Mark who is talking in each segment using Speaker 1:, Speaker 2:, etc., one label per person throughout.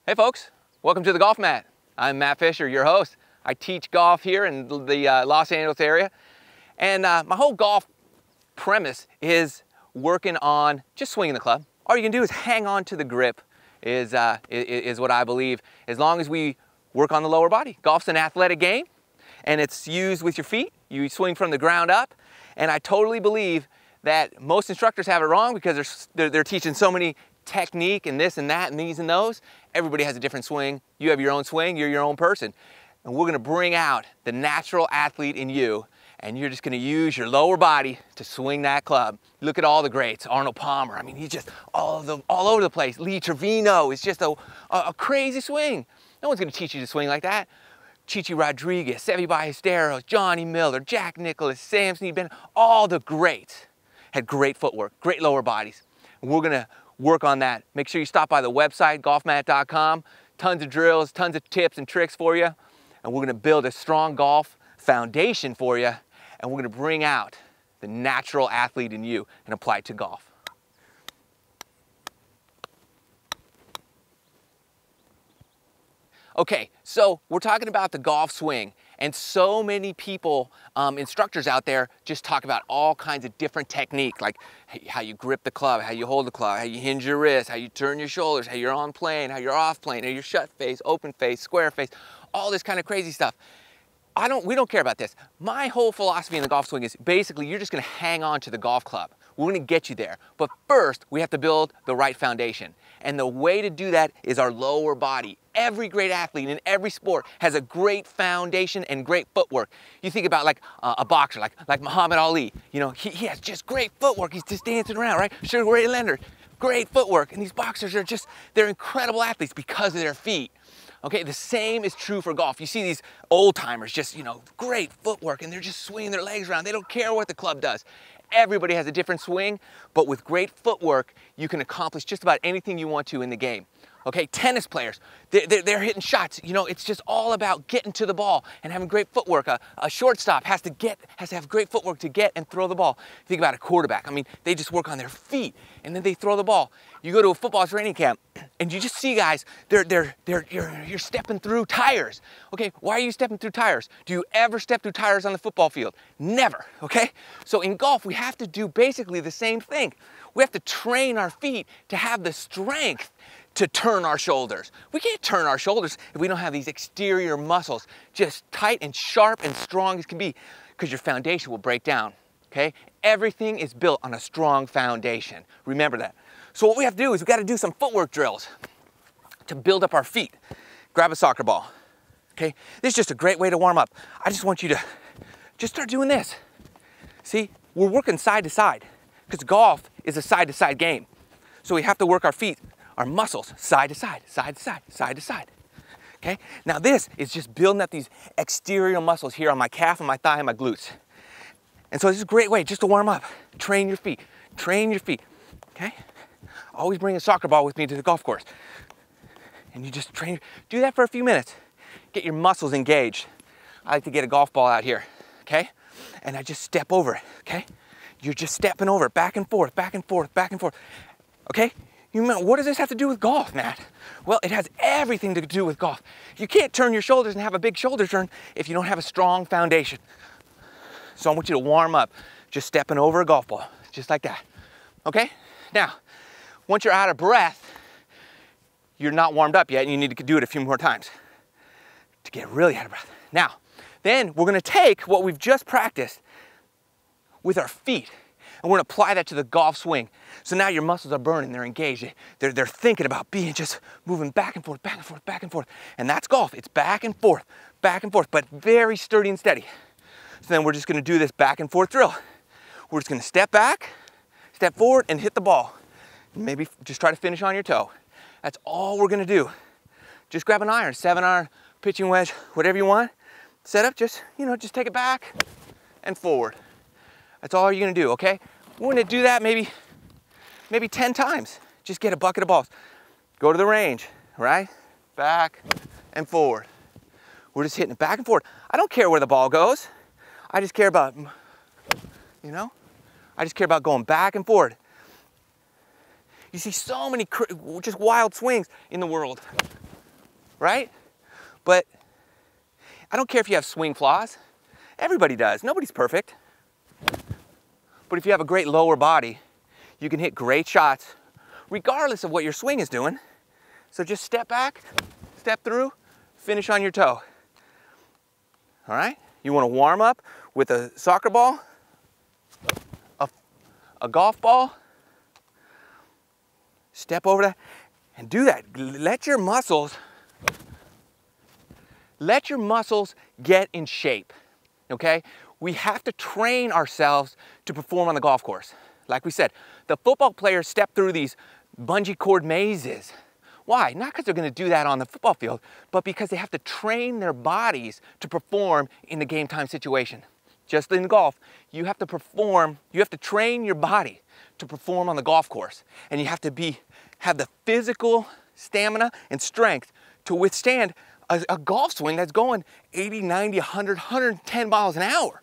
Speaker 1: Hey folks, welcome to the Golf Mat. I'm Matt Fisher, your host. I teach golf here in the Los Angeles area. And my whole golf premise is working on just swinging the club. All you can do is hang on to the grip is what I believe, as long as we work on the lower body. Golf's an athletic game and it's used with your feet. You swing from the ground up. And I totally believe that most instructors have it wrong because they're teaching so many technique and this and that and these and those. Everybody has a different swing. You have your own swing, you're your own person. And we're gonna bring out the natural athlete in you, and you're just gonna use your lower body to swing that club. Look at all the greats, Arnold Palmer, I mean, he's just all over the place. Lee Trevino is just a crazy swing. No one's gonna teach you to swing like that. Chichi Rodriguez, Seve Ballesteros, Johnny Miller, Jack Nicklaus, Sam Snead, all the greats had great footwork, great lower bodies. And we're gonna work on that. Make sure you stop by the website, golfmat.com. Tons of drills, tons of tips and tricks for you. And we're gonna build a strong golf foundation for you. And we're gonna bring out the natural athlete in you and apply it to golf. Okay, so we're talking about the golf swing. And so many people, instructors out there, just talk about all kinds of different technique, like how you grip the club, how you hold the club, how you hinge your wrist, how you turn your shoulders, how you're on plane, how you're off plane, how you're shut face, open face, square face, all this kind of crazy stuff. We don't care about this. My whole philosophy in the golf swing is basically you're just gonna hang on to the golf club. We're gonna get you there. But first, we have to build the right foundation. And the way to do that is our lower body. Every great athlete in every sport has a great foundation and great footwork. You think about like a boxer, like Muhammad Ali. You know, he has just great footwork. He's just dancing around, right? Sugar Ray Leonard, great footwork. And these boxers are they're incredible athletes because of their feet. Okay, the same is true for golf. You see these old timers just, great footwork and they're just swinging their legs around. They don't care what the club does. Everybody has a different swing, but with great footwork, you can accomplish just about anything you want to in the game. Okay, tennis players, they're hitting shots. It's just all about getting to the ball and having great footwork. A shortstop has to have great footwork to get and throw the ball. Think about a quarterback. I mean, they just work on their feet and then they throw the ball. You go to a football training camp and you just see guys, you're stepping through tires. Okay, why are you stepping through tires? Do you ever step through tires on the football field? Never, okay? So in golf, we have to do basically the same thing. We have to train our feet to have the strength to turn our shoulders. We can't turn our shoulders if we don't have these exterior muscles just tight and sharp and strong as can be, because your foundation will break down, okay? Everything is built on a strong foundation. Remember that. So what we have to do is we got to do some footwork drills to build up our feet. Grab a soccer ball, okay? This is just a great way to warm up. I just want you to just start doing this. See, we're working side to side because golf is a side to side game. So we have to work our feet, our muscles, side to side, side to side, side to side. Okay? Now this is just building up these exterior muscles here on my calf and my thigh and my glutes. And so this is a great way just to warm up. Train your feet, okay? Always bring a soccer ball with me to the golf course. And you just train, do that for a few minutes. Get your muscles engaged. I like to get a golf ball out here, okay? And I just step over it, okay? You're just stepping over it, back and forth, back and forth, back and forth, okay? What does this have to do with golf, Matt? Well, it has everything to do with golf. You can't turn your shoulders and have a big shoulder turn if you don't have a strong foundation. So I want you to warm up, just stepping over a golf ball, just like that, okay? Now, once you're out of breath, you're not warmed up yet and you need to do it a few more times to get really out of breath. Now, then we're gonna take what we've just practiced with our feet and we're gonna apply that to the golf swing. So now your muscles are burning, they're engaged, they're thinking about being just moving back and forth, back and forth, back and forth. And that's golf, it's back and forth, but very sturdy and steady. So then we're just gonna do this back and forth drill. We're just gonna step back, step forward and hit the ball. Maybe just try to finish on your toe. That's all we're gonna do. Just grab an iron, 7-iron, pitching wedge, whatever you want. Set up, just take it back and forward. That's all you're gonna do, okay? We're gonna do that maybe 10 times. Just get a bucket of balls. Go to the range, right? Back and forward. We're just hitting it back and forward. I don't care where the ball goes. I just care about, I just care about going back and forward. You see so many just wild swings in the world. right? But I don't care if you have swing flaws. Everybody does. Nobody's perfect. But if you have a great lower body, you can hit great shots regardless of what your swing is doing. So just step back, step through, finish on your toe. All right? You want to warm up with a soccer ball, a golf ball, step over that and do that. Let your muscles get in shape, okay? We have to train ourselves to perform on the golf course. Like we said, the football players step through these bungee cord mazes. Why? Not because they're going to do that on the football field, but because they have to train their bodies to perform in the game time situation. Just in golf, you have to perform, you have to train your body to perform on the golf course. And you have to have the physical stamina and strength to withstand a golf swing that's going 80, 90, 100, 110 miles an hour.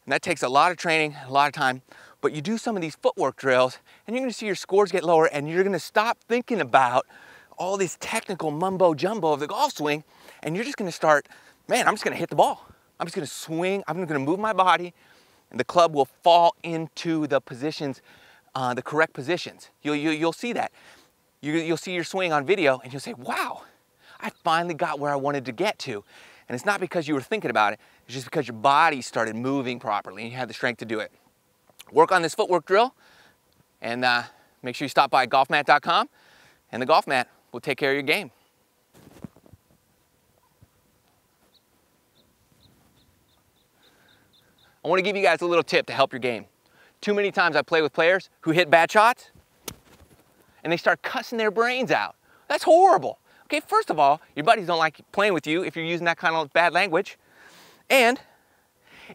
Speaker 1: And that takes a lot of training, a lot of time. But you do some of these footwork drills and you're gonna see your scores get lower, and you're gonna stop thinking about all this technical mumbo jumbo of the golf swing, and you're just gonna start, man, I'm just gonna hit the ball. I'm just gonna swing, I'm gonna move my body, and the club will fall into the positions, the correct positions. You'll see that. You'll see your swing on video and you'll say, wow, I finally got where I wanted to get to. And it's not because you were thinking about it, it's just because your body started moving properly and you had the strength to do it. Work on this footwork drill, and make sure you stop by golfmat.com, and the Golf Mat will take care of your game. I want to give you guys a little tip to help your game. Too many times I play with players who hit bad shots and they start cussing their brains out. That's horrible. Okay, first of all, your buddies don't like playing with you if you're using that kind of bad language. And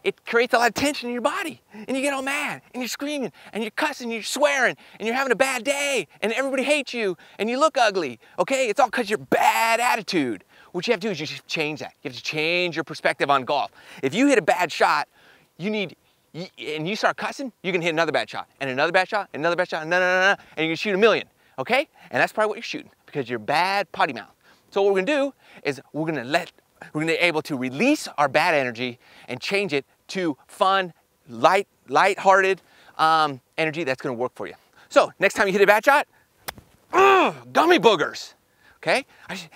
Speaker 1: it creates a lot of tension in your body. And you get all mad, and you're screaming, and you're cussing, and you're swearing, and you're having a bad day, and everybody hates you, and you look ugly. Okay, it's all because of your bad attitude. What you have to do is you should change that. You have to change your perspective on golf. If you hit a bad shot, and you start cussing, you can hit another bad shot, and another bad shot, and another bad shot, and and you can shoot a million. Okay? And that's probably what you're shooting, because you're bad potty mouth. So what we're gonna do is we're gonna be able to release our bad energy and change it to fun, light-hearted energy that's gonna work for you. So next time you hit a bad shot, gummy boogers, okay?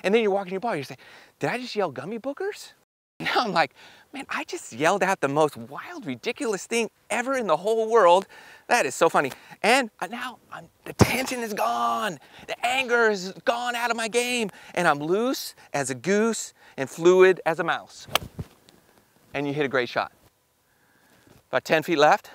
Speaker 1: And then you're walking your ball, you're saying, did I just yell gummy boogers? Now I'm like, man, I just yelled out the most wild, ridiculous thing ever in the whole world. That is so funny. And now the tension is gone. The anger is gone out of my game. And I'm loose as a goose and fluid as a mouse. And you hit a great shot. About 10 feet left.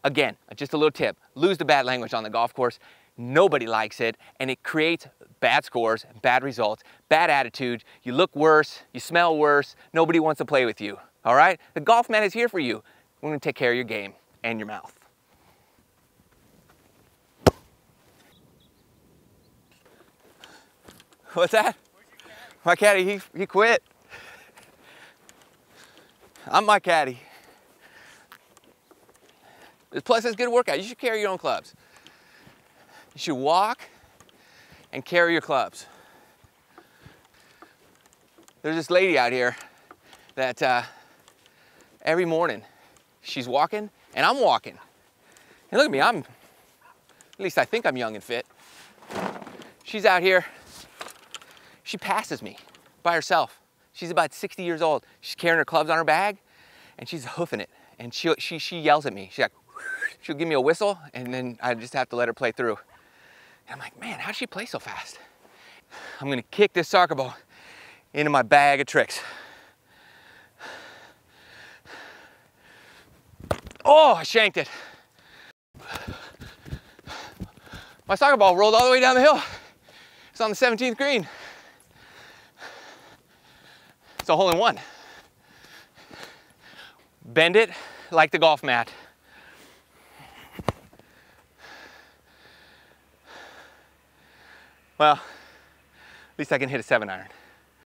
Speaker 1: Again, just a little tip. Lose the bad language on the golf course. Nobody likes it, and it creates bad scores, bad results, bad attitude. You look worse, you smell worse, nobody wants to play with you, all right? The Golf Mat is here for you. We're gonna take care of your game and your mouth. What's that? My caddy, he quit. I'm my caddy. Plus, it's a good workout. You should carry your own clubs. You should walk and carry your clubs. There's this lady out here that every morning she's walking and I'm walking. And look at me, at least I think I'm young and fit. She's out here, she passes me by herself. She's about 60 years old. She's carrying her clubs on her bag and she's hoofing it. And she yells at me. She's like, she'll give me a whistle and then I just have to let her play through. And I'm like, man, how does she play so fast? I'm gonna kick this soccer ball into my bag of tricks. Oh, I shanked it. My soccer ball rolled all the way down the hill. It's on the 17th green. It's a hole in one. Bend it like the golf mat. Well, at least I can hit a 7-iron.